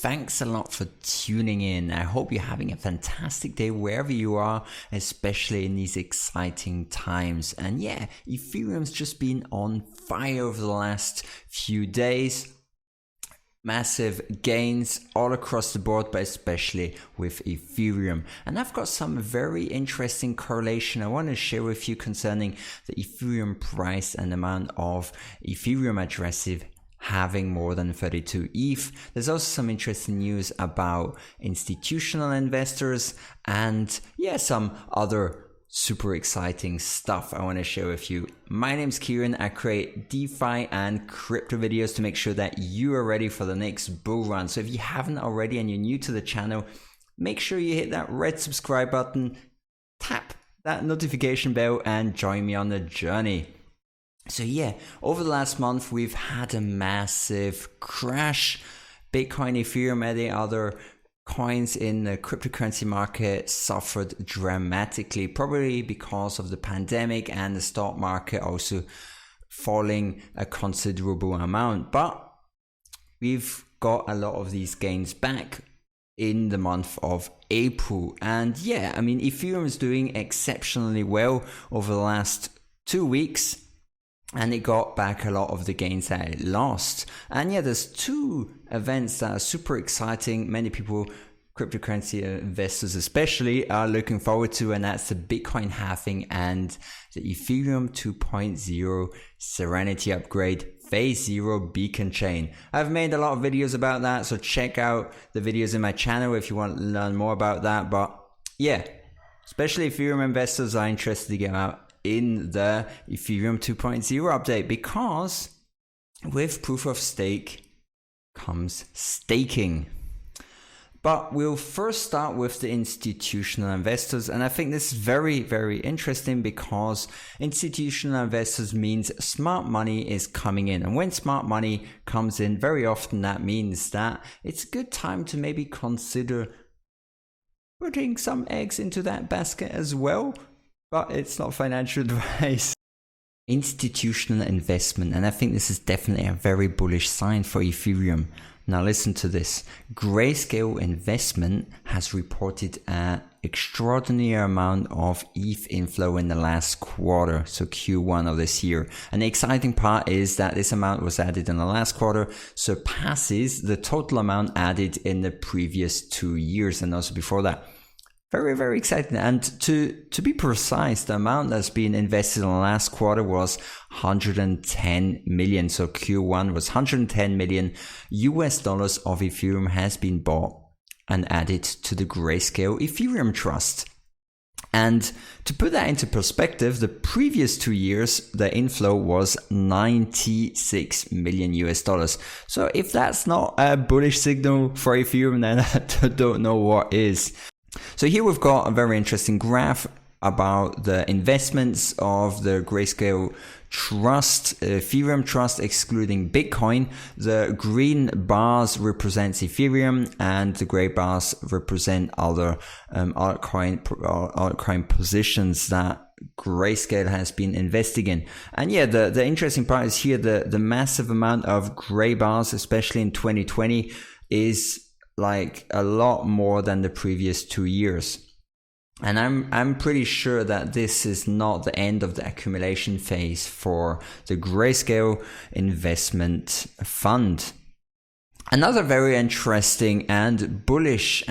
thanks a lot for tuning in. I hope you're having a fantastic day wherever you are, especially in these exciting times. And yeah, Ethereum's just been on fire over the last few days. Massive gains all across the board, but especially with Ethereum. And I've got some very interesting correlation I want to share with you concerning the Ethereum price and amount of Ethereum addresses having more than 32 ETH. There's also some interesting news about institutional investors and yeah, some other super exciting stuff I want to share with you. My name's Kierin. I create DeFi and crypto videos to make sure that you are ready for the next bull run. So if you haven't already and you're new to the channel, make sure you hit that red subscribe button, tap that notification bell and join me on the journey. So yeah, over the last month, we've had a massive crash. Bitcoin, Ethereum, and the other coins in the cryptocurrency market suffered dramatically, probably because of the pandemic and the stock market also falling a considerable amount. But we've got a lot of these gains back in the month of April. And yeah, I mean, Ethereum is doing exceptionally well over the last 2 weeks. And it got back a lot of the gains that it lost. And yeah, there's two events that are super exciting. Many people, cryptocurrency investors especially, are looking forward to, and that's the Bitcoin halving and the Ethereum 2.0 Serenity upgrade phase 0 beacon chain. I've made a lot of videos about that, so check out the videos in my channel if you want to learn more about that. But yeah, especially Ethereum investors are interested to get out in the Ethereum 2.0 update, because with proof of stake comes staking. But we'll first start with the institutional investors, and I think this is very, very interesting because institutional investors means smart money is coming in, and when smart money comes in, very often that means that it's a good time to maybe consider putting some eggs into that basket as well. But it's not financial advice. Institutional investment, and I think this is definitely a very bullish sign for Ethereum. Now listen to this. Grayscale Investment has reported an extraordinary amount of ETH inflow in the last quarter, so Q1 of this year. And the exciting part is that this amount was added in the last quarter, surpasses the total amount added in the previous 2 years and also before that. Very, very exciting. And to be precise, the amount that's been invested in the last quarter was 110 million. So Q1 was 110 million US dollars of Ethereum has been bought and added to the Grayscale Ethereum Trust. And to put that into perspective, the previous 2 years, the inflow was 96 million US dollars. So if that's not a bullish signal for Ethereum, then I don't know what is. So here we've got a very interesting graph about the investments of the Grayscale Trust, Ethereum Trust excluding Bitcoin. The green bars represent Ethereum and the gray bars represent other altcoin positions that Grayscale has been investing in. And yeah, the interesting part is here the massive amount of gray bars, especially in 2020, is like a lot more than the previous 2 years. And I'm pretty sure that this is not the end of the accumulation phase for the Grayscale investment fund. Another very interesting and bullish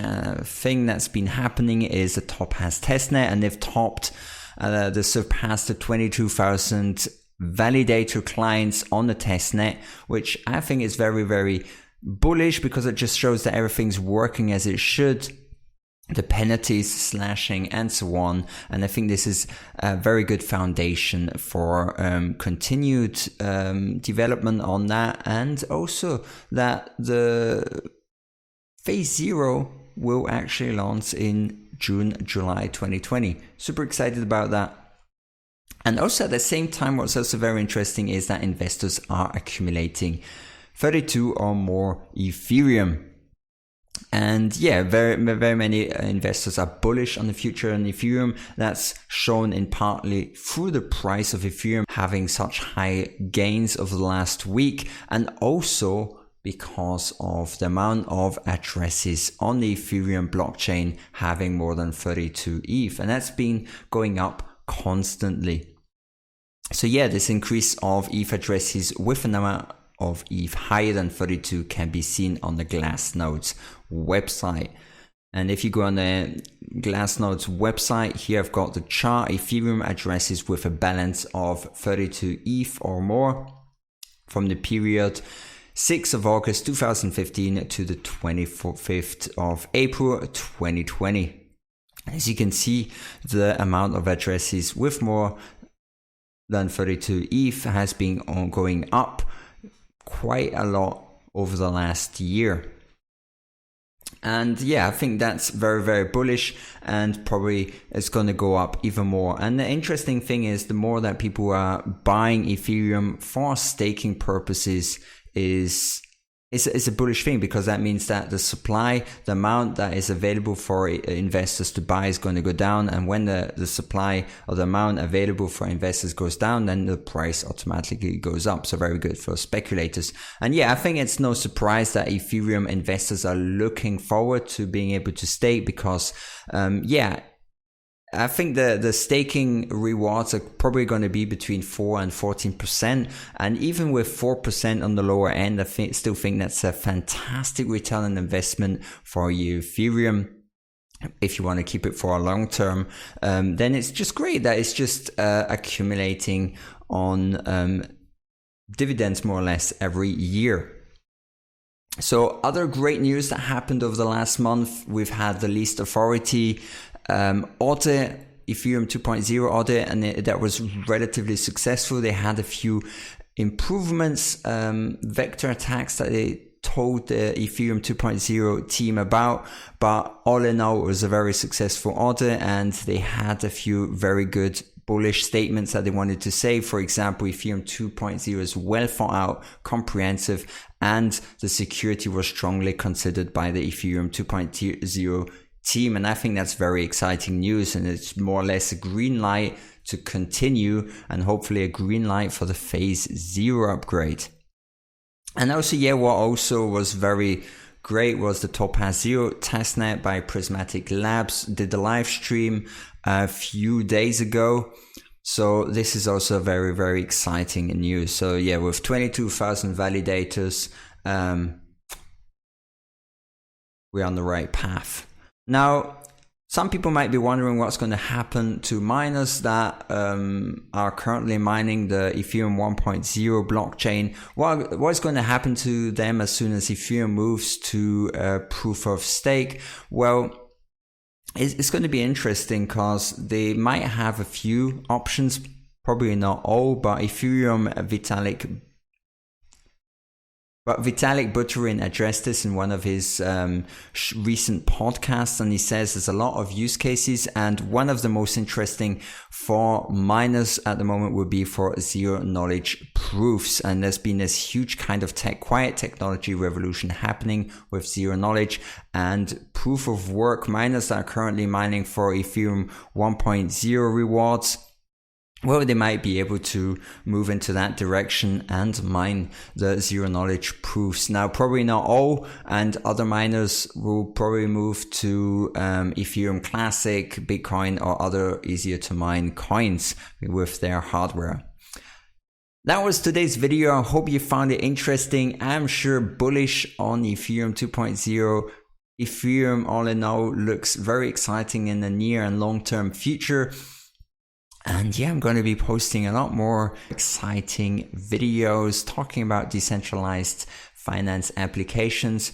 thing that's been happening is the top has Testnet, and they've topped they surpassed the 22,000 validator clients on the Testnet, which I think is very, very bullish because it just shows that everything's working as it should. The penalties, slashing, and so on. And I think this is a very good foundation for continued development on that, and also that the phase 0 will actually launch in June, July 2020. Super excited about that. And also at the same time, what's also very interesting is that investors are accumulating 32 or more Ethereum. And yeah, very many investors are bullish on the future on Ethereum. That's shown in partly through the price of Ethereum having such high gains over the last week, and also because of the amount of addresses on the Ethereum blockchain having more than 32 ETH, and that's been going up constantly. So yeah, this increase of ETH addresses with an amount of ETH higher than 32 can be seen on the Glassnode's website. And if you go on the Glassnode's website, here I've got the chart, Ethereum addresses with a balance of 32 ETH or more from the period 6th of August 2015 to the 25th of April 2020. As you can see, the amount of addresses with more than 32 ETH has been going up quite a lot over the last year. And yeah, I think that's very, very bullish, and probably it's going to go up even more. And the interesting thing is, the more that people are buying Ethereum for staking purposes it's a bullish thing, because that means that the supply, the amount that is available for investors to buy is going to go down. And when the supply or the amount available for investors goes down, then the price automatically goes up. So very good for speculators. And yeah, I think it's no surprise that Ethereum investors are looking forward to being able to stake, because yeah, I think the staking rewards are probably going to be between 4 and 14%. And even with 4% on the lower end, I still think that's a fantastic return on investment for your Ethereum. If you want to keep it for a long term, then it's just great that it's just accumulating on dividends more or less every year. So other great news that happened over the last month, we've had the least authority audit, Ethereum 2.0 audit, and that was relatively successful. They had a few improvements, vector attacks that they told the Ethereum 2.0 team about, but all in all, it was a very successful audit, and they had a few very good bullish statements that they wanted to say. For example, Ethereum 2.0 is well thought out, comprehensive, and the security was strongly considered by the Ethereum 2.0 team. And I think that's very exciting news, and it's more or less a green light to continue, and hopefully a green light for the phase 0 upgrade. And also, yeah, what also was very great was the Topaz 0 testnet by Prismatic Labs. Did the live stream a few days ago. So this is also very, very exciting news. So yeah, with 22,000 validators, we're on the right path. Now, some people might be wondering what's going to happen to miners that are currently mining the Ethereum 1.0 blockchain. What's going to happen to them as soon as Ethereum moves to proof of stake? Well, it's going to be interesting, because they might have a few options, probably not all, but Ethereum Vitalik Buterin addressed this in one of his recent podcasts, and he says there's a lot of use cases, and one of the most interesting for miners at the moment would be for zero knowledge proofs. And there's been this huge kind of quiet technology revolution happening with zero knowledge and proof of work. Miners that are currently mining for Ethereum 1.0 rewards, well, they might be able to move into that direction and mine the zero knowledge proofs. Now, probably not all, and other miners will probably move to Ethereum Classic, Bitcoin, or other easier to mine coins with their hardware. That was today's video. I hope you found it interesting. I'm sure bullish on Ethereum 2.0. Ethereum, all in all, looks very exciting in the near and long-term future. And yeah, I'm going to be posting a lot more exciting videos talking about decentralized finance applications,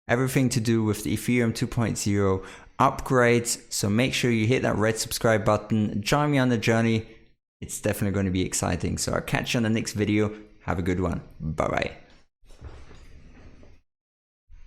everything to do with the Ethereum 2.0 upgrades. So make sure you hit that red subscribe button, join me on the journey. It's definitely going to be exciting. So I'll catch you on the next video. Have a good one. Bye bye.